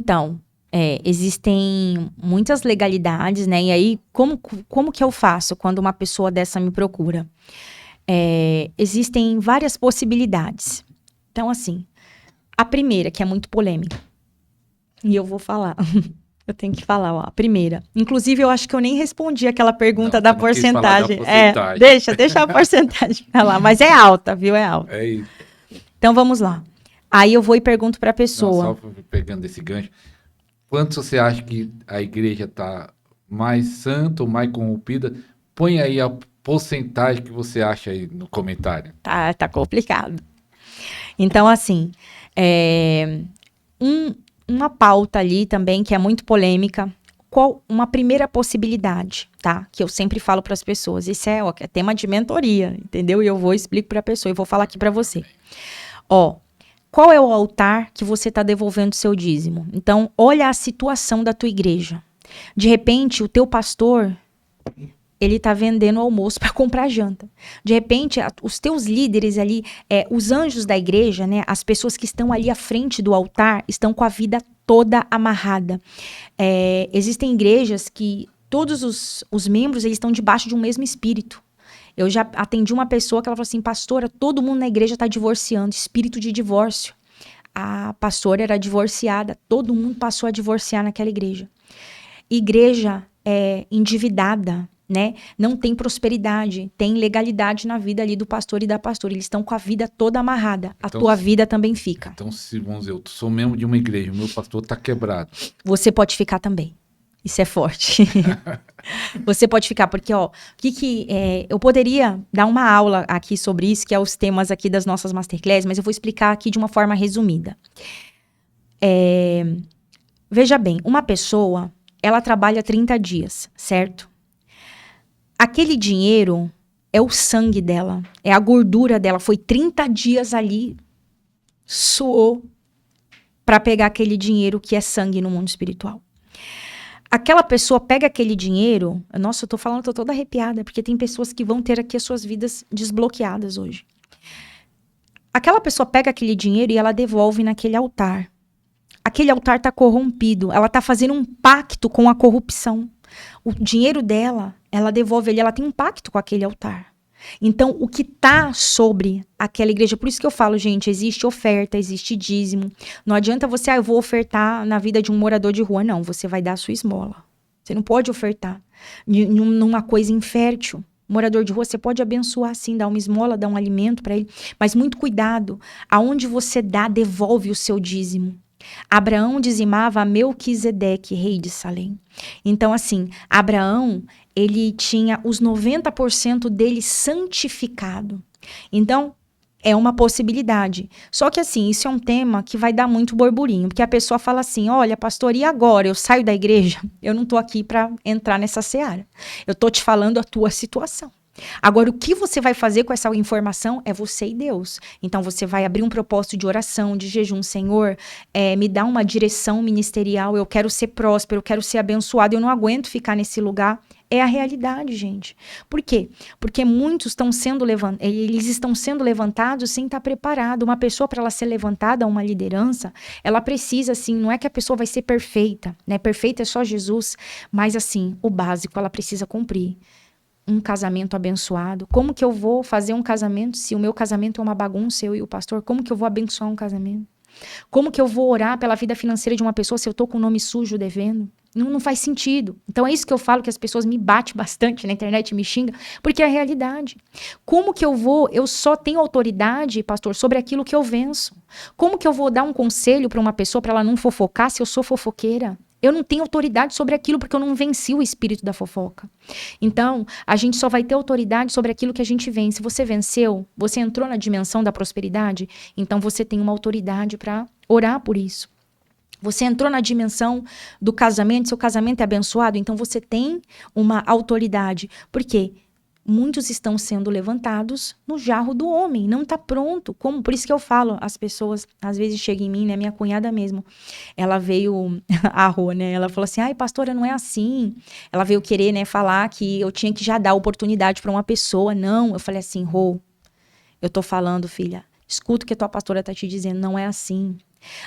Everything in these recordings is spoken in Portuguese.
Então, existem muitas legalidades, né? E aí, como que eu faço quando uma pessoa dessa me procura? Existem várias possibilidades. Então, assim, a primeira, que é muito polêmica, e eu vou falar... Eu tenho que falar, ó, a primeira. Inclusive, eu acho que eu nem respondi aquela pergunta da porcentagem. Deixa a porcentagem pra lá. Mas é alta, viu? É alta. É isso. Então, vamos lá. Aí eu vou e pergunto pra pessoa. Não, só pegando esse gancho. Quanto você acha que a igreja está mais santa ou mais corrompida? Põe aí a porcentagem que você acha aí no comentário. Tá complicado. Então, assim, uma pauta ali também que é muito polêmica. Qual uma primeira possibilidade, tá? Que eu sempre falo para as pessoas. Isso é tema de mentoria, entendeu? E eu vou explico para a pessoa e vou falar aqui para você. Qual é o altar que você está devolvendo o seu dízimo? Então, olha a situação da tua igreja. De repente, o teu pastor, ele está vendendo almoço para comprar janta. De repente, os teus líderes ali, os anjos da igreja, né, as pessoas que estão ali à frente do altar, estão com a vida toda amarrada. Existem igrejas que todos os membros eles estão debaixo de um mesmo espírito. Eu já atendi uma pessoa que ela falou assim, pastora, todo mundo na igreja está divorciando, espírito de divórcio. A pastora era divorciada, todo mundo passou a divorciar naquela igreja. Igreja endividada, né? Não tem prosperidade, tem legalidade na vida ali do pastor e da pastora. Eles estão com a vida toda amarrada. A tua vida também fica. Então, se vamos dizer, eu sou membro de uma igreja, o meu pastor está quebrado. Você pode ficar também. Isso é forte. Você pode ficar, porque, eu poderia dar uma aula aqui sobre isso, que é os temas aqui das nossas masterclass, mas eu vou explicar aqui de uma forma resumida. Veja bem, uma pessoa, ela trabalha 30 dias, certo? Aquele dinheiro é o sangue dela, é a gordura dela, foi 30 dias ali, suou para pegar aquele dinheiro que é sangue no mundo espiritual. Aquela pessoa pega aquele dinheiro... Nossa, eu tô falando, tô toda arrepiada, porque tem pessoas que vão ter aqui as suas vidas desbloqueadas hoje. Aquela pessoa pega aquele dinheiro e ela devolve naquele altar. Aquele altar tá corrompido, ela tá fazendo um pacto com a corrupção. O dinheiro dela, ela devolve ali, ela tem um pacto com aquele altar. Então, o que tá sobre aquela igreja, por isso que eu falo, gente, existe oferta, existe dízimo. Não adianta você, eu vou ofertar na vida de um morador de rua. Não, você vai dar a sua esmola. Você não pode ofertar numa coisa infértil. Morador de rua, você pode abençoar sim, dar uma esmola, dar um alimento para ele. Mas muito cuidado, aonde você dá, devolve o seu dízimo. Abraão dizimava a Melquisedeque, rei de Salém. Então, assim, Abraão, ele tinha os 90% dele santificado. Então, é uma possibilidade. Só que, assim, isso é um tema que vai dar muito burburinho, porque a pessoa fala assim, olha, pastor, e agora? Eu saio da igreja? Eu não tô aqui para entrar nessa seara. Eu tô te falando a tua situação. Agora, o que você vai fazer com essa informação é você e Deus. Então, você vai abrir um propósito de oração, de jejum. Senhor, me dá uma direção ministerial, eu quero ser próspero, eu quero ser abençoado, eu não aguento ficar nesse lugar. É a realidade, gente. Por quê? Porque muitos estão sendo eles estão sendo levantados sem estar preparado. Uma pessoa, para ela ser levantada a uma liderança, ela precisa, assim, não é que a pessoa vai ser perfeita, né? Perfeita é só Jesus, mas, assim, o básico ela precisa cumprir. Um casamento abençoado. Como que eu vou fazer um casamento se o meu casamento é uma bagunça, eu e o pastor? Como que eu vou abençoar um casamento? Como que eu vou orar pela vida financeira de uma pessoa se eu tô com o nome sujo devendo? Não faz sentido. Então é isso que eu falo, que as pessoas me batem bastante na internet, me xingam, porque é a realidade. Como que eu só tenho autoridade, pastor, sobre aquilo que eu venço? Como que eu vou dar um conselho para uma pessoa para ela não fofocar se eu sou fofoqueira? Eu não tenho autoridade sobre aquilo porque eu não venci o espírito da fofoca. Então, a gente só vai ter autoridade sobre aquilo que a gente vence. Você venceu? Você entrou na dimensão da prosperidade? Então, você tem uma autoridade para orar por isso. Você entrou na dimensão do casamento, seu casamento é abençoado? Então, você tem uma autoridade. Por quê? Muitos estão sendo levantados no jarro do homem, não está pronto. Como? Por isso que eu falo, as pessoas às vezes chegam em mim, né? Minha cunhada mesmo, ela veio à rua, né? Ela falou assim, ai pastora, não é assim. Ela veio querer, né, falar que eu tinha que já dar oportunidade para uma pessoa. Não, eu falei assim, Rô, eu tô falando, filha, escuta o que a tua pastora tá te dizendo, não é assim.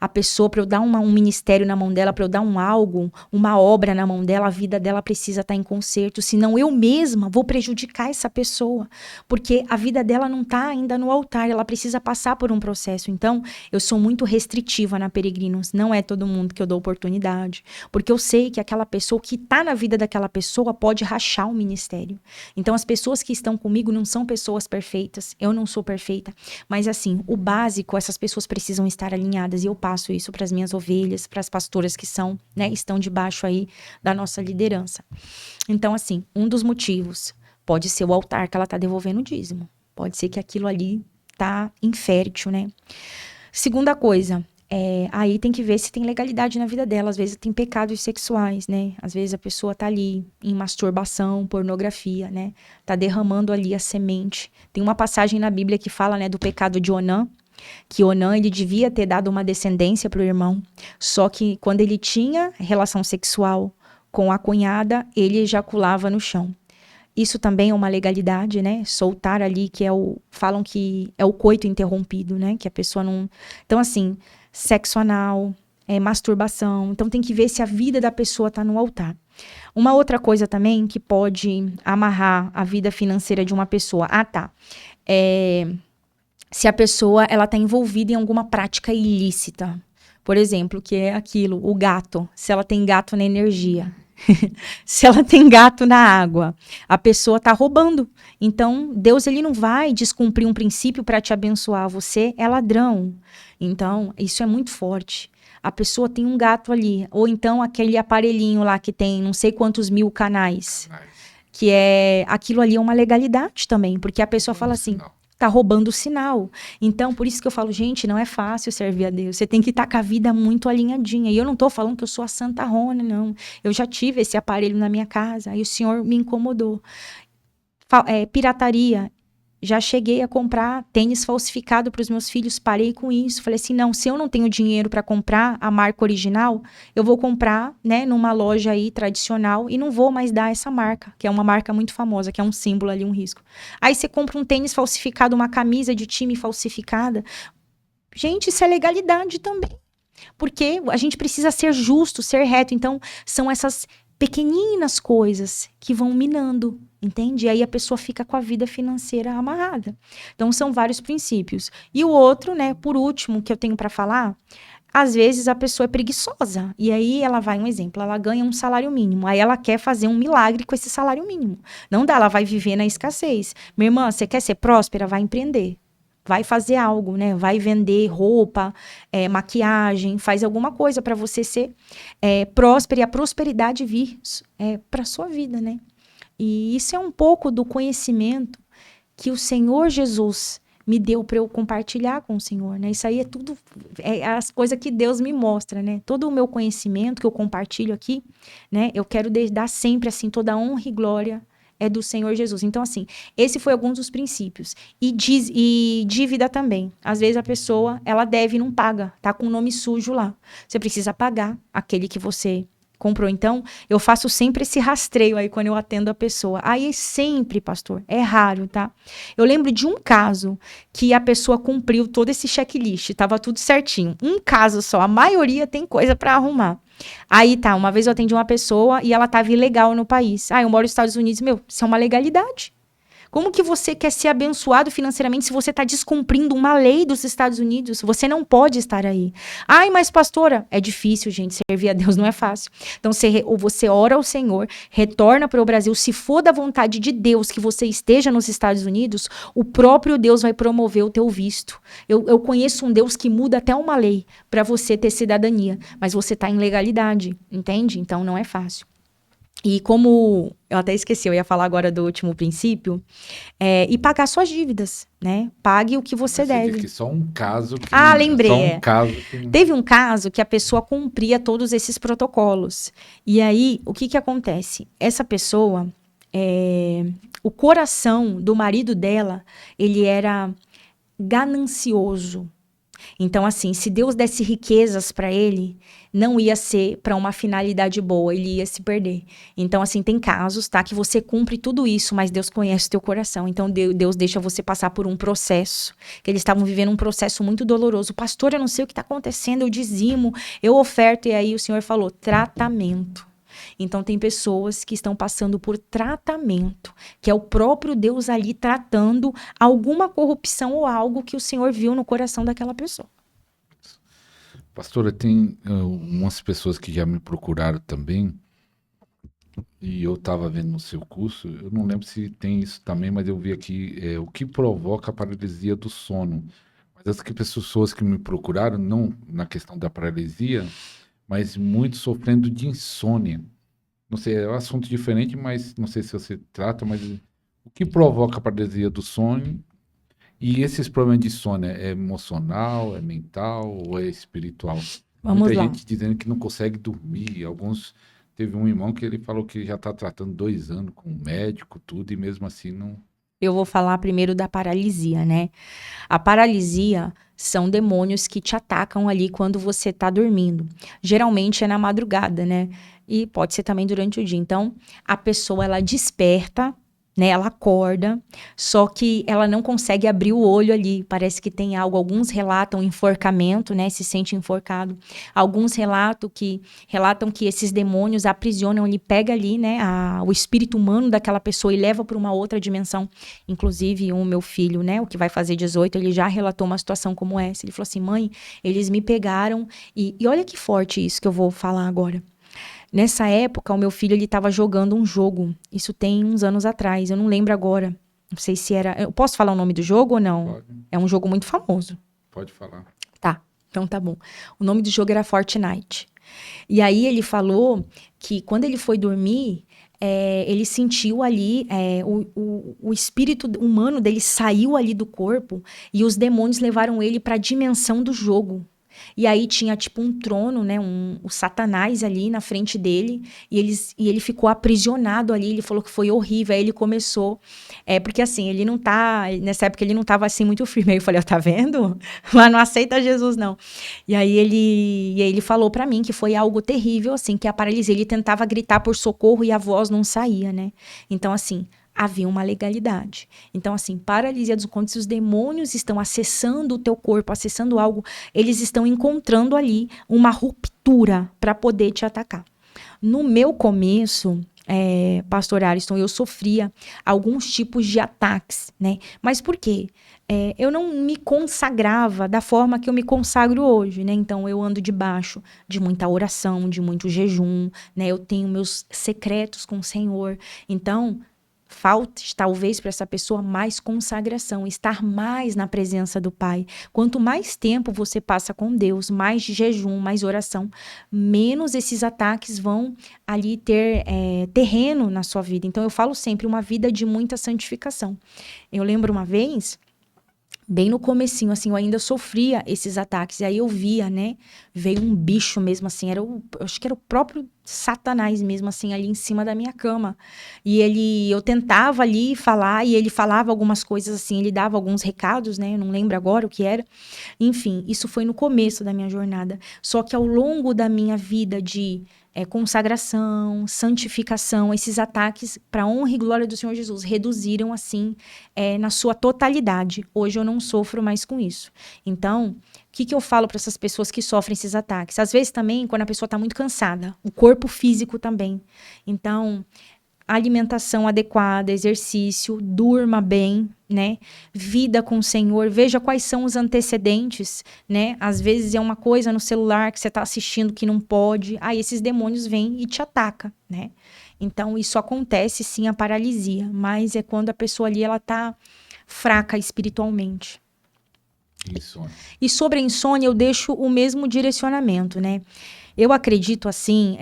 A pessoa, para eu dar um ministério na mão dela, para eu dar algo, uma obra na mão dela, a vida dela precisa estar em conserto, senão eu mesma vou prejudicar essa pessoa, porque a vida dela não está ainda no altar, ela precisa passar por um processo. Então, eu sou muito restritiva na Peregrinos, não é todo mundo que eu dou oportunidade, porque eu sei que aquela pessoa, que está na vida daquela pessoa, pode rachar o ministério. Então, as pessoas que estão comigo não são pessoas perfeitas, eu não sou perfeita, mas assim, o básico, essas pessoas precisam estar alinhadas, e eu passo isso para as minhas ovelhas, para as pastoras que são, né, estão debaixo aí da nossa liderança. Então, assim, um dos motivos pode ser o altar que ela está devolvendo o dízimo. Pode ser que aquilo ali tá infértil, né? Segunda coisa, aí tem que ver se tem legalidade na vida dela. Às vezes tem pecados sexuais, né? Às vezes a pessoa tá ali em masturbação, pornografia, né? Tá derramando ali a semente. Tem uma passagem na Bíblia que fala, né, do pecado de Onã, que Onã, ele devia ter dado uma descendência pro irmão, só que quando ele tinha relação sexual com a cunhada, ele ejaculava no chão. Isso também é uma legalidade, né? Soltar ali, falam que é o coito interrompido, né? Que a pessoa não... Então, assim, sexo anal, masturbação. Então, tem que ver se a vida da pessoa tá no altar. Uma outra coisa também que pode amarrar a vida financeira de uma pessoa. Se a pessoa, ela tá envolvida em alguma prática ilícita. Por exemplo, que é aquilo, o gato. Se ela tem gato na energia. Se ela tem gato na água, a pessoa está roubando. Então, Deus, ele não vai descumprir um princípio para te abençoar. Você é ladrão. Então, isso é muito forte. A pessoa tem um gato ali. Ou então, aquele aparelhinho lá que tem não sei quantos mil canais. Que aquilo ali é uma legalidade também. Porque a pessoa fala assim... Tá roubando o sinal. Então, por isso que eu falo, gente, não é fácil servir a Deus. Você tem que estar com a vida muito alinhadinha. E eu não tô falando que eu sou a Santa Rona, não. Eu já tive esse aparelho na minha casa, aí o Senhor me incomodou. Pirataria. Já cheguei a comprar tênis falsificado para os meus filhos, parei com isso. Falei assim, não, se eu não tenho dinheiro para comprar a marca original, eu vou comprar, né, numa loja aí tradicional e não vou mais dar essa marca, que é uma marca muito famosa, que é um símbolo ali, um risco. Aí você compra um tênis falsificado, uma camisa de time falsificada. Gente, isso é legalidade também. Porque a gente precisa ser justo, ser reto. Então, são essas pequeninas coisas que vão minando, entende? E aí a pessoa fica com a vida financeira amarrada. Então, são vários princípios. E o outro, né, por último, que eu tenho para falar, às vezes a pessoa é preguiçosa. E aí ela vai, um exemplo, ela ganha um salário mínimo. Aí ela quer fazer um milagre com esse salário mínimo. Não dá, ela vai viver na escassez. Minha irmã, você quer ser próspera? Vai empreender. Vai fazer algo, né? Vai vender roupa, maquiagem, faz alguma coisa para você ser próspera e a prosperidade vir para sua vida, né? E isso é um pouco do conhecimento que o Senhor Jesus me deu para eu compartilhar com o Senhor, né? Isso aí é tudo, as coisas que Deus me mostra, né? Todo o meu conhecimento que eu compartilho aqui, né? Eu quero dar sempre, assim, toda a honra e glória é do Senhor Jesus. Então, assim, esse foi alguns dos princípios. E dívida também. Às vezes a pessoa, ela deve e não paga. Tá com o nome sujo lá. Você precisa pagar aquele que você comprou. Então, eu faço sempre esse rastreio aí quando eu atendo a pessoa. Aí sempre, pastor, é raro, tá? Eu lembro de um caso que a pessoa cumpriu todo esse checklist. Tava tudo certinho. Um caso só. A maioria tem coisa para arrumar. Aí tá, uma vez eu atendi uma pessoa e ela tava ilegal no país. Eu moro nos Estados Unidos. Meu, isso é uma legalidade. Como que você quer ser abençoado financeiramente se você está descumprindo uma lei dos Estados Unidos? Você não pode estar aí. Mas pastora, é difícil, gente, servir a Deus não é fácil. Então, você ora ao Senhor, retorna para o Brasil. Se for da vontade de Deus que você esteja nos Estados Unidos, o próprio Deus vai promover o teu visto. Eu conheço um Deus que muda até uma lei para você ter cidadania, mas você está em legalidade, entende? Então, não é fácil. E como, eu até esqueci, eu ia falar agora do último princípio, e pagar suas dívidas, né? Pague o que você deve. Disse que só um caso que... lembrei. Só um caso que... Teve um caso que a pessoa cumpria todos esses protocolos. E aí, o que acontece? Essa pessoa, o coração do marido dela, ele era ganancioso. Então, assim, se Deus desse riquezas para ele, não ia ser para uma finalidade boa, ele ia se perder. Então, assim, tem casos, tá, que você cumpre tudo isso, mas Deus conhece o teu coração. Então, Deus deixa você passar por um processo, que eles estavam vivendo um processo muito doloroso. Pastor, eu não sei o que está acontecendo, eu dizimo, eu oferto, e aí o Senhor falou, tratamento. Então, tem pessoas que estão passando por tratamento, que é o próprio Deus ali tratando alguma corrupção ou algo que o Senhor viu no coração daquela pessoa. Pastora, tem umas pessoas que já me procuraram também, e eu estava vendo no seu curso, eu não lembro se tem isso também, mas eu vi aqui o que provoca a paralisia do sono. Mas as pessoas que me procuraram, não na questão da paralisia, mas muito sofrendo de insônia. Não sei, é um assunto diferente, mas não sei se você trata, mas o que provoca a paralisia do sono? E esses problemas de sono é emocional, é mental ou é espiritual? Vamos Muita lá. gente dizendo que não consegue dormir. Alguns. Teve um irmão que ele falou que já está tratando 2 anos com um médico, tudo, e mesmo assim não. Eu vou falar primeiro da paralisia, né? A paralisia são demônios que te atacam ali quando você tá dormindo. Geralmente é na madrugada, né? E pode ser também durante o dia. Então, a pessoa, ela desperta, né? Ela acorda, só que ela não consegue abrir o olho ali. Parece que tem algo. Alguns relatam enforcamento, né? Se sente enforcado. Alguns relatam que esses demônios aprisionam, ele pega ali, né? O espírito humano daquela pessoa e leva para uma outra dimensão. Inclusive, o meu filho, né, o que vai fazer 18, ele já relatou uma situação como essa. Ele falou assim, mãe, eles me pegaram e olha que forte isso que eu vou falar agora. Nessa época, o meu filho, ele estava jogando um jogo. Isso tem uns anos atrás, eu não lembro agora. Não sei se era... Eu posso falar o nome do jogo ou não? Pode, É um jogo muito famoso. pode falar. Tá, então tá bom. O nome do jogo era Fortnite. E aí ele falou que quando ele foi dormir, ele sentiu ali, o espírito humano dele saiu ali do corpo e os demônios levaram ele para a dimensão do jogo. E aí tinha tipo um trono, né, o Satanás ali na frente dele, e ele ficou aprisionado ali, ele falou que foi horrível, aí ele começou, porque assim, nessa época ele não tava assim muito firme, aí eu falei, ó, tá vendo? Mas não aceita Jesus não. E aí ele falou pra mim que foi algo terrível, assim, que a paralisia, ele tentava gritar por socorro e a voz não saía, né? Então assim, havia uma legalidade. Então, assim, paralisia dos contos, se os demônios estão acessando o teu corpo, acessando algo, eles estão encontrando ali uma ruptura para poder te atacar. No meu começo, pastor Ariston, eu sofria alguns tipos de ataques, né? Mas por quê? Eu não me consagrava da forma que eu me consagro hoje, né? Então, eu ando debaixo de muita oração, de muito jejum, né? Eu tenho meus secretos com o Senhor. Então, falta, talvez, para essa pessoa mais consagração, estar mais na presença do Pai. Quanto mais tempo você passa com Deus, mais jejum, mais oração, menos esses ataques vão ali ter terreno na sua vida. Então, eu falo sempre, uma vida de muita santificação. Eu lembro uma vez, bem no comecinho, assim, eu ainda sofria esses ataques. E aí eu via, né? Veio um bicho mesmo, assim, eu acho que era o próprio Satanás mesmo, assim, ali em cima da minha cama. E eu tentava ali falar, e ele falava algumas coisas, assim, ele dava alguns recados, né? Eu não lembro agora o que era. Enfim, isso foi no começo da minha jornada. Só que ao longo da minha vida de consagração, santificação, esses ataques para a honra e glória do Senhor Jesus reduziram assim na sua totalidade. Hoje eu não sofro mais com isso. Então, o que eu falo para essas pessoas que sofrem esses ataques? Às vezes também, quando a pessoa está muito cansada, o corpo físico também. Então, alimentação adequada, exercício, durma bem, né? Vida com o Senhor, veja quais são os antecedentes, né? Às vezes é uma coisa no celular que você está assistindo que não pode, aí esses demônios vêm e te atacam, né? Então, isso acontece sim, a paralisia, mas é quando a pessoa ali, ela tá fraca espiritualmente. Insônia. E sobre a insônia, eu deixo o mesmo direcionamento, né? Eu acredito assim,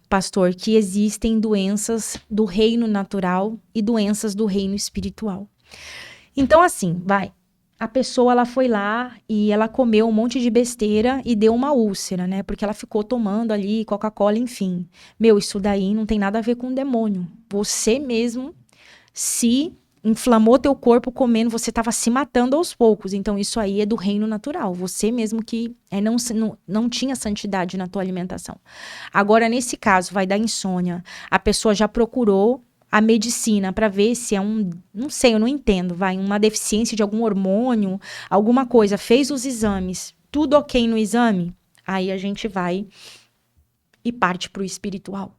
pastor, que existem doenças do reino natural e doenças do reino espiritual. Então, assim, a pessoa, ela foi lá e ela comeu um monte de besteira e deu uma úlcera, né? Porque ela ficou tomando ali Coca-Cola, enfim. Meu, isso daí não tem nada a ver com demônio. Você mesmo se inflamou teu corpo comendo, você estava se matando aos poucos. Então, isso aí é do reino natural. Você mesmo que não tinha santidade na tua alimentação. Agora, nesse caso, vai dar insônia. A pessoa já procurou a medicina para ver se é não sei, eu não entendo, uma deficiência de algum hormônio, alguma coisa. Fez os exames, tudo ok no exame, aí a gente vai e parte pro espiritual.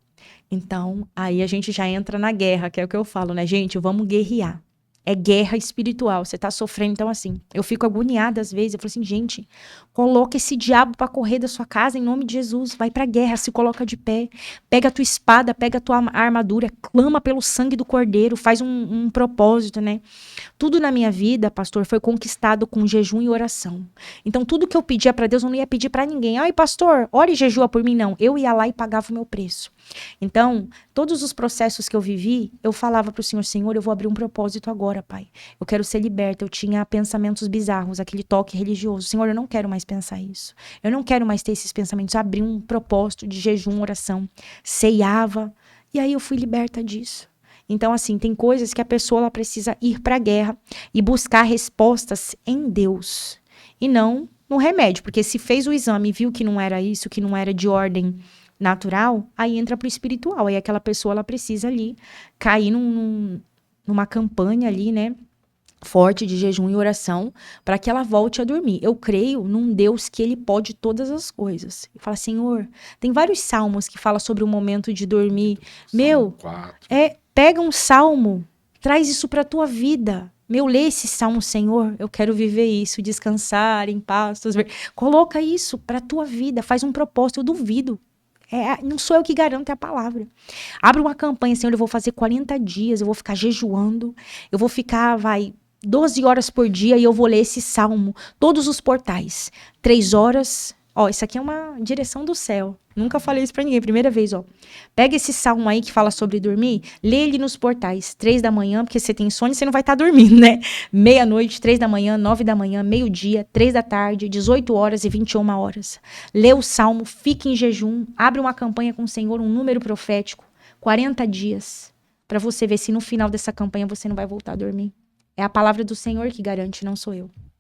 Então, aí a gente já entra na guerra, que é o que eu falo, né, gente? Vamos guerrear. É guerra espiritual, você tá sofrendo, então assim, eu fico agoniada às vezes, eu falo assim, gente, coloca esse diabo pra correr da sua casa em nome de Jesus, vai pra guerra, se coloca de pé, pega a tua espada, pega a tua armadura, clama pelo sangue do cordeiro, faz um propósito, né? Tudo na minha vida, pastor, foi conquistado com jejum e oração. Então, tudo que eu pedia pra Deus, eu não ia pedir pra ninguém. Ai, pastor, ore e jejua por mim, não. Eu ia lá e pagava o meu preço. Então, todos os processos que eu vivi, eu falava pro Senhor, Senhor, eu vou abrir um propósito agora, Pai. Eu quero ser liberta. Eu tinha pensamentos bizarros, aquele toque religioso. Senhor, eu não quero mais pensar isso. Eu não quero mais ter esses pensamentos. Abri um propósito de jejum, oração. Ceiava. E aí eu fui liberta disso. Então, assim, tem coisas que a pessoa ela precisa ir para a guerra e buscar respostas em Deus. E não no remédio. Porque se fez o exame e viu que não era isso, que não era de ordem natural, aí entra pro espiritual. Aí aquela pessoa, ela precisa ali cair numa campanha ali, né? Forte de jejum e oração, para que ela volte a dormir. Eu creio num Deus que ele pode todas as coisas. E fala, Senhor, tem vários salmos que falam sobre o momento de dormir. Meu, pega um salmo, traz isso para tua vida. Meu, lê esse salmo, Senhor, eu quero viver isso, descansar em pastos verdes. Coloca isso para tua vida, faz um propósito, eu duvido. Não sou eu que garanto, é a palavra. Abre uma campanha, Senhor, eu vou fazer 40 dias, eu vou ficar jejuando, eu vou ficar, 12 horas por dia e eu vou ler esse salmo, todos os portais. 3 horas, isso aqui é uma direção do céu. Nunca falei isso pra ninguém, primeira vez, Pega esse salmo aí que fala sobre dormir, lê ele nos portais. 3 da manhã, porque você tem sono e você não vai estar dormindo, né? Meia-noite, 3 da manhã, 9 da manhã, meio-dia, 3 da tarde, 18 horas e 21 horas. Lê o salmo, fique em jejum, abre uma campanha com o Senhor, um número profético, 40 dias, pra você ver se no final dessa campanha você não vai voltar a dormir. É a palavra do Senhor que garante, não sou eu.